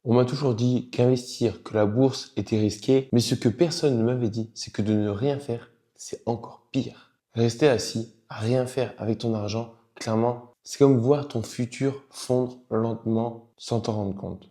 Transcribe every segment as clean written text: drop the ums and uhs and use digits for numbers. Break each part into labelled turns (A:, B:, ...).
A: On m'a toujours dit qu'investir, que la bourse était risqué, mais ce que personne ne m'avait dit, c'est que de ne rien faire, c'est encore pire. Rester assis, à rien faire avec ton argent, clairement, c'est comme voir ton futur fondre lentement sans t'en rendre compte.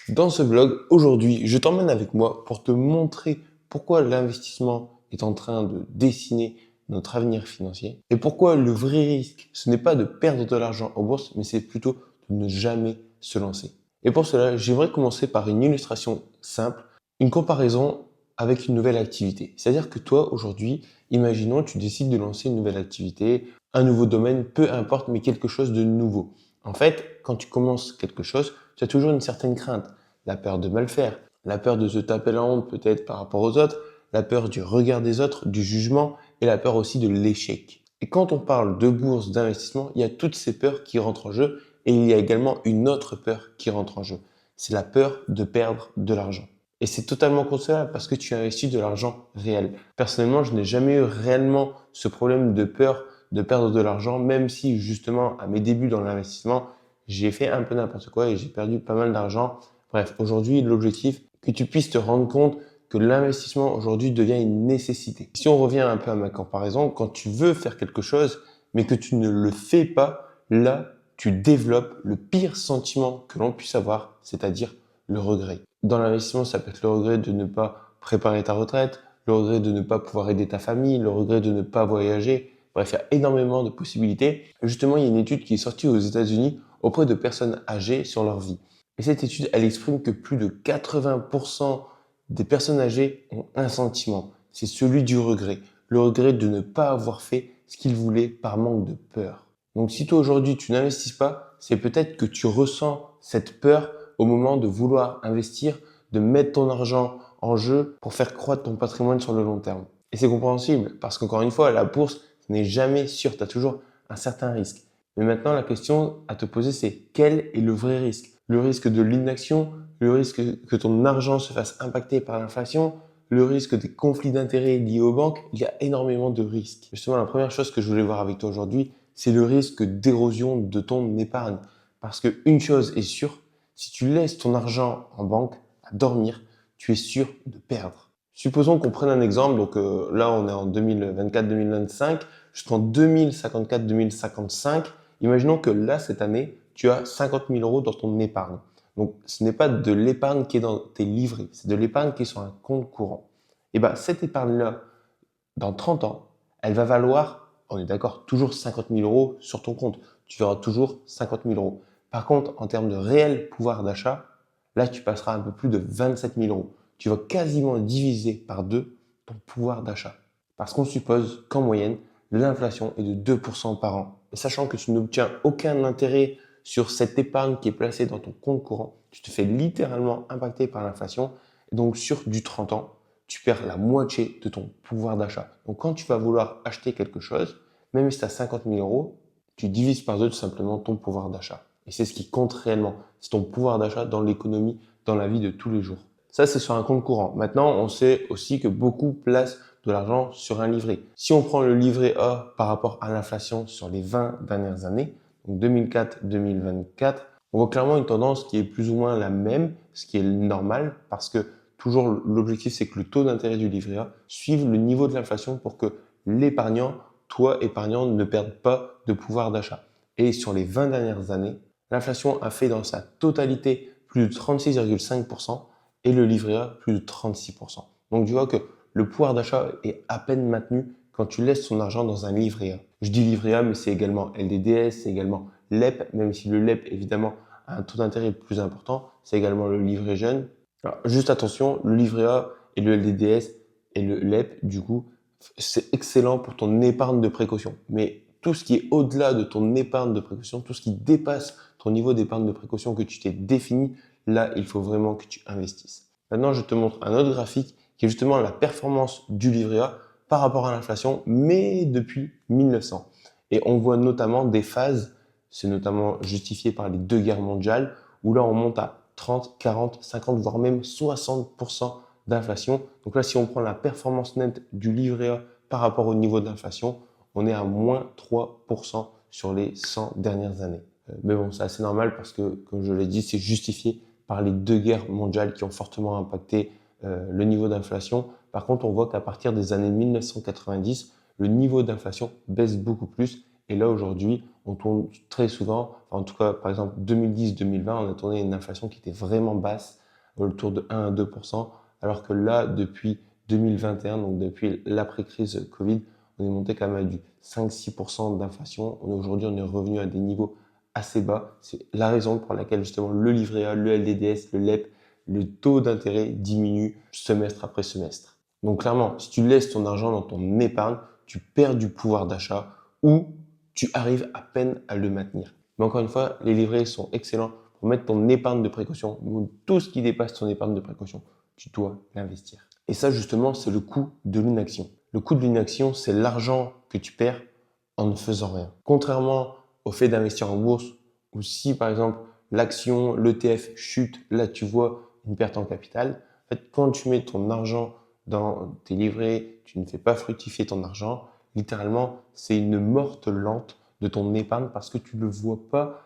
A: Dans ce vlog, aujourd'hui, je t'emmène avec moi pour te montrer pourquoi l'investissement est en train de dessiner notre avenir financier et pourquoi le vrai risque, ce n'est pas de perdre de l'argent en bourse, mais c'est plutôt de ne jamais se lancer. Et pour cela, j'aimerais commencer par une illustration simple, une comparaison avec une nouvelle activité. C'est-à-dire que toi, aujourd'hui, imaginons, tu décides de lancer une nouvelle activité, un nouveau domaine, peu importe, mais quelque chose de nouveau. En fait, quand tu commences quelque chose, tu as toujours une certaine crainte. La peur de mal faire, la peur de se taper la honte peut-être par rapport aux autres, la peur du regard des autres, du jugement et la peur aussi de l'échec. Et quand on parle de bourse, d'investissement, il y a toutes ces peurs qui rentrent en jeu et il y a également une autre peur qui rentre en jeu. C'est la peur de perdre de l'argent. Et c'est totalement concevable parce que tu investis de l'argent réel. Personnellement, je n'ai jamais eu réellement ce problème de peur de perdre de l'argent, même si justement à mes débuts dans l'investissement, j'ai fait un peu n'importe quoi et j'ai perdu pas mal d'argent. Bref, aujourd'hui, l'objectif, que tu puisses te rendre compte que l'investissement aujourd'hui devient une nécessité. Si on revient un peu à ma comparaison, quand tu veux faire quelque chose, mais que tu ne le fais pas, là, tu développes le pire sentiment que l'on puisse avoir, c'est-à-dire le regret. Dans l'investissement, ça peut être le regret de ne pas préparer ta retraite, le regret de ne pas pouvoir aider ta famille, le regret de ne pas voyager. Bref, il y a énormément de possibilités. Justement, il y a une étude qui est sortie aux États-Unis auprès de personnes âgées sur leur vie. Et cette étude, elle exprime que plus de 80% des personnes âgées ont un sentiment. C'est celui du regret. Le regret de ne pas avoir fait ce qu'ils voulaient par manque de peur. Donc si toi aujourd'hui tu n'investis pas, c'est peut-être que tu ressens cette peur au moment de vouloir investir, de mettre ton argent en jeu pour faire croître ton patrimoine sur le long terme. Et c'est compréhensible parce qu'encore une fois, la bourse n'est jamais sûre, tu as toujours un certain risque. Mais maintenant, la question à te poser, c'est quel est le vrai risque? Le risque de l'inaction, le risque que ton argent se fasse impacter par l'inflation, le risque des conflits d'intérêts liés aux banques, il y a énormément de risques. Justement, la première chose que je voulais voir avec toi aujourd'hui, c'est le risque d'érosion de ton épargne. Parce qu'une chose est sûre, si tu laisses ton argent en banque à dormir, tu es sûr de perdre. Supposons qu'on prenne un exemple, donc là on est en 2024-2025, jusqu'en 2054-2055, imaginons que là cette année, tu as 50 000 euros dans ton épargne. Donc ce n'est pas de l'épargne qui est dans tes livrets, c'est de l'épargne qui est sur un compte courant. Et bien cette épargne-là, dans 30 ans, elle va valoir, on est d'accord, toujours 50 000 euros sur ton compte. Tu verras toujours 50 000 euros. Par contre, en termes de réel pouvoir d'achat, là, tu passeras un peu plus de 27 000 euros. Tu vas quasiment diviser par deux ton pouvoir d'achat. Parce qu'on suppose qu'en moyenne, l'inflation est de 2% par an. Et sachant que tu n'obtiens aucun intérêt sur cette épargne qui est placée dans ton compte courant, tu te fais littéralement impacter par l'inflation. Et donc, sur du 30 ans, tu perds la moitié de ton pouvoir d'achat. Donc, quand tu vas vouloir acheter quelque chose, même si tu as 50 000 euros, tu divises par deux tout simplement ton pouvoir d'achat. Et c'est ce qui compte réellement. C'est ton pouvoir d'achat dans l'économie, dans la vie de tous les jours. Ça, c'est sur un compte courant. Maintenant, on sait aussi que beaucoup placent de l'argent sur un livret. Si on prend le livret A par rapport à l'inflation sur les 20 dernières années, donc 2004-2024, on voit clairement une tendance qui est plus ou moins la même, ce qui est normal parce que toujours l'objectif, c'est que le taux d'intérêt du livret A suive le niveau de l'inflation pour que l'épargnant, toi épargnant, ne perde pas de pouvoir d'achat. Et sur les 20 dernières années, l'inflation a fait dans sa totalité plus de 36,5% et le livret A plus de 36%. Donc tu vois que le pouvoir d'achat est à peine maintenu quand tu laisses ton argent dans un livret A. Je dis livret A, mais c'est également LDDS, c'est également LEP, même si le LEP, évidemment, a un taux d'intérêt plus important. C'est également le livret jeune. Alors, juste attention, le livret A et le LDDS et le LEP, du coup, c'est excellent pour ton épargne de précaution. Mais tout ce qui est au-delà de ton épargne de précaution, tout ce qui dépasse ton niveau d'épargne de précaution que tu t'es défini, là, il faut vraiment que tu investisses. Maintenant, je te montre un autre graphique qui est justement la performance du livret A par rapport à l'inflation, mais depuis 1900. Et on voit notamment des phases, c'est notamment justifié par les deux guerres mondiales, où là, on monte à 30, 40, 50, voire même 60% d'inflation. Donc là, si on prend la performance nette du livret A par rapport au niveau d'inflation, on est à moins 3% sur les 100 dernières années. Mais bon, c'est assez normal parce que, comme je l'ai dit, c'est justifié par les deux guerres mondiales qui ont fortement impacté le niveau d'inflation. Par contre, on voit qu'à partir des années 1990, le niveau d'inflation baisse beaucoup plus. Et là, aujourd'hui, on tourne très souvent, en tout cas, par exemple, 2010-2020, on a tourné une inflation qui était vraiment basse, autour de 1 à 2%, alors que là, depuis 2021, donc depuis l'après-crise Covid, on est monté quand même à du 5-6% d'inflation. Aujourd'hui, on est revenu à des niveaux assez bas. C'est la raison pour laquelle justement le livret A, le LDDS, le LEP, le taux d'intérêt diminue semestre après semestre. Donc clairement, si tu laisses ton argent dans ton épargne, tu perds du pouvoir d'achat ou tu arrives à peine à le maintenir. Mais encore une fois, les livrets sont excellents pour mettre ton épargne de précaution. Tout ce qui dépasse ton épargne de précaution, tu dois l'investir. Et ça, justement, c'est le coût de l'inaction. Le coût de l'inaction, c'est l'argent que tu perds en ne faisant rien. Contrairement au fait d'investir en bourse, où si, par exemple, l'action, l'ETF chute, là, tu vois une perte en capital. En fait, quand tu mets ton argent dans tes livrets, tu ne fais pas fructifier ton argent, littéralement, c'est une morte lente de ton épargne parce que tu ne le vois pas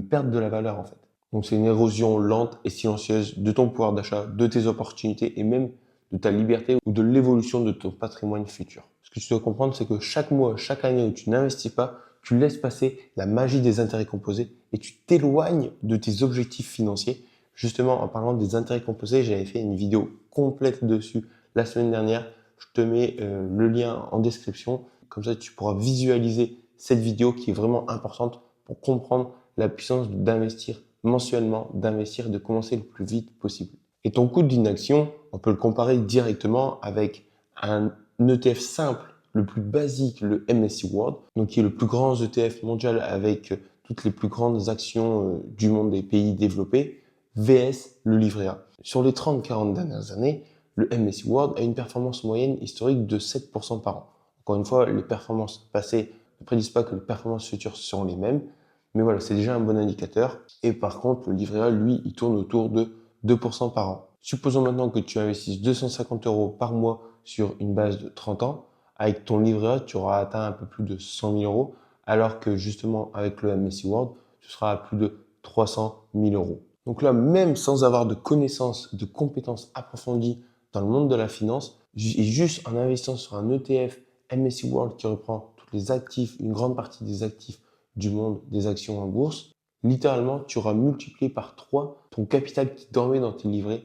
A: perdre de la valeur, en fait. Donc, c'est une érosion lente et silencieuse de ton pouvoir d'achat, de tes opportunités et même de ta liberté ou de l'évolution de ton patrimoine futur. Ce que tu dois comprendre, c'est que chaque mois, chaque année où tu n'investis pas, tu laisses passer la magie des intérêts composés et tu t'éloignes de tes objectifs financiers. Justement, en parlant des intérêts composés, j'avais fait une vidéo complète dessus la semaine dernière. Je te mets le lien en description. Comme ça, tu pourras visualiser cette vidéo qui est vraiment importante pour comprendre la puissance d'investir mensuellement, d'investir et de commencer le plus vite possible. Et ton coût d'inaction, on peut le comparer directement avec un ETF simple, le plus basique, le MSCI World, donc qui est le plus grand ETF mondial avec toutes les plus grandes actions du monde des pays développés, vs le livret A. Sur les 30-40 dernières années, le MSCI World a une performance moyenne historique de 7% par an. Encore une fois, les performances passées ne prédisent pas que les performances futures seront les mêmes, mais voilà, c'est déjà un bon indicateur. Et par contre, le livret A, lui, il tourne autour de 2% par an. Supposons maintenant que tu investisses 250 € par mois sur une base de 30 ans. Avec ton livret A, tu auras atteint un peu plus de 100 000 €, alors que justement avec le MSCI World, tu seras à plus de 300 000 €. Donc là, même sans avoir de connaissances, de compétences approfondies dans le monde de la finance, et juste en investissant sur un ETF MSCI World qui reprend tous les actifs, une grande partie des actifs du monde des actions en bourse, littéralement, tu auras multiplié par 3 ton capital qui dormait dans tes livrets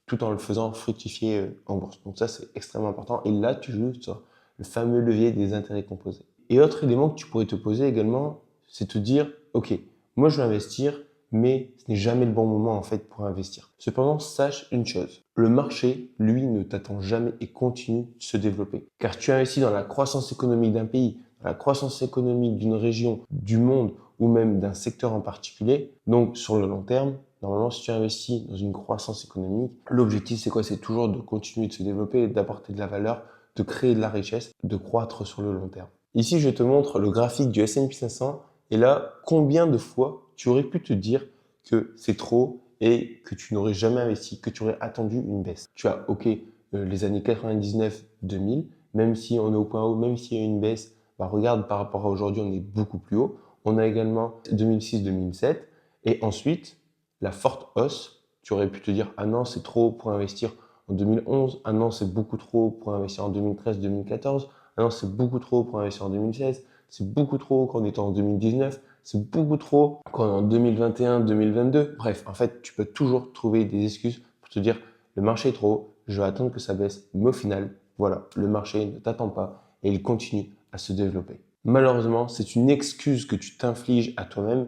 A: tout en le faisant fructifier en bourse. Donc ça, c'est extrêmement important. Et là, tu joues sur le fameux levier des intérêts composés. Et autre élément que tu pourrais te poser également, c'est te dire, OK, moi je veux investir, mais ce n'est jamais le bon moment en fait pour investir. Cependant, sache une chose, le marché, lui, ne t'attend jamais et continue de se développer. Car tu investis dans la croissance économique d'un pays, dans la croissance économique d'une région, du monde ou même d'un secteur en particulier. Donc sur le long terme, normalement, si tu investis dans une croissance économique, l'objectif c'est quoi? C'est toujours de continuer de se développer, d'apporter de la valeur, de créer de la richesse, de croître sur le long terme. Ici, je te montre le graphique du S&P 500 et là, combien de fois tu aurais pu te dire que c'est trop et que tu n'aurais jamais investi, que tu aurais attendu une baisse. Tu as, ok, les années 99-2000, même si on est au point haut, même s'il y a une baisse, bah regarde par rapport à aujourd'hui, on est beaucoup plus haut. On a également 2006-2007 et ensuite la forte hausse. Tu aurais pu te dire, ah non, c'est trop pour investir en 2011, ah non, c'est beaucoup trop pour investir en 2013-2014, ah non, c'est beaucoup trop pour investir en 2016, c'est beaucoup trop quand on est en 2019, c'est beaucoup trop quand on est en 2021-2022. Bref, en fait, tu peux toujours trouver des excuses pour te dire, le marché est trop haut, je vais attendre que ça baisse, mais au final, voilà, le marché ne t'attend pas et il continue à se développer. Malheureusement, c'est une excuse que tu t'infliges à toi-même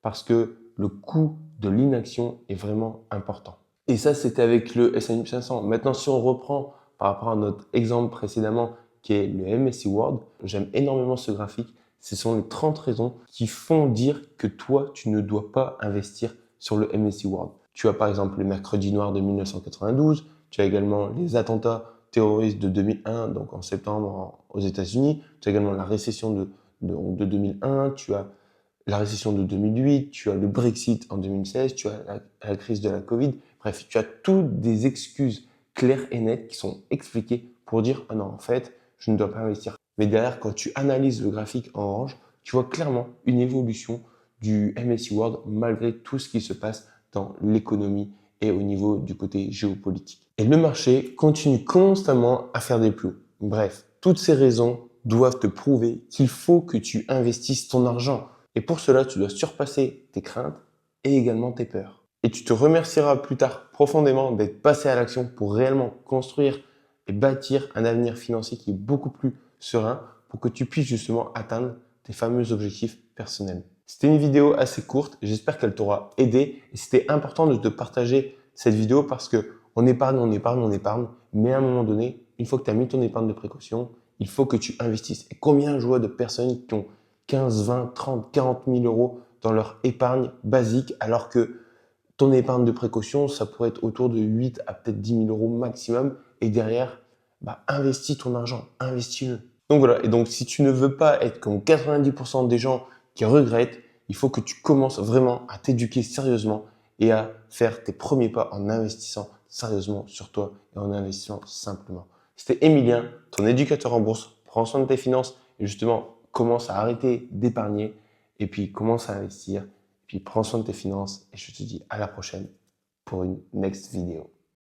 A: parce que le coût de l'inaction est vraiment important. Et ça, c'était avec le S&P 500. Maintenant, si on reprend par rapport à notre exemple précédemment, qui est le MSCI World, j'aime énormément ce graphique. Ce sont les 30 raisons qui font dire que toi, tu ne dois pas investir sur le MSCI World. Tu as par exemple le mercredi noir de 1992, tu as également les attentats terroristes de 2001, donc en septembre aux États-Unis, tu as également la récession de 2001, tu as la récession de 2008, tu as le Brexit en 2016, tu as la crise de la Covid. Bref, tu as toutes des excuses claires et nettes qui sont expliquées pour dire « Ah non, en fait, je ne dois pas investir ». Mais derrière, quand tu analyses le graphique en orange, tu vois clairement une évolution du MSCI World malgré tout ce qui se passe dans l'économie et au niveau du côté géopolitique. Et le marché continue constamment à faire des plots. Bref, toutes ces raisons doivent te prouver qu'il faut que tu investisses ton argent. Et pour cela, tu dois surpasser tes craintes et également tes peurs. Et tu te remercieras plus tard profondément d'être passé à l'action pour réellement construire et bâtir un avenir financier qui est beaucoup plus serein pour que tu puisses justement atteindre tes fameux objectifs personnels. C'était une vidéo assez courte, j'espère qu'elle t'aura aidé et c'était important de te partager cette vidéo parce que on épargne, mais à un moment donné, une fois que tu as mis ton épargne de précaution, il faut que tu investisses. Et combien je vois de personnes qui ont 15, 20, 30, 40 000 euros dans leur épargne basique alors que ton épargne de précaution, ça pourrait être autour de 8 à peut-être 10 000 euros maximum. Et derrière, investis ton argent, investis-le. Donc voilà, et donc si tu ne veux pas être comme 90% des gens qui regrettent, il faut que tu commences vraiment à t'éduquer sérieusement et à faire tes premiers pas en investissant sérieusement sur toi et en investissant simplement. C'était Emilien, ton éducateur en bourse. Prends soin de tes finances et justement, commence à arrêter d'épargner et puis commence à investir. Puis prends soin de tes finances et je te dis à la prochaine pour une next vidéo.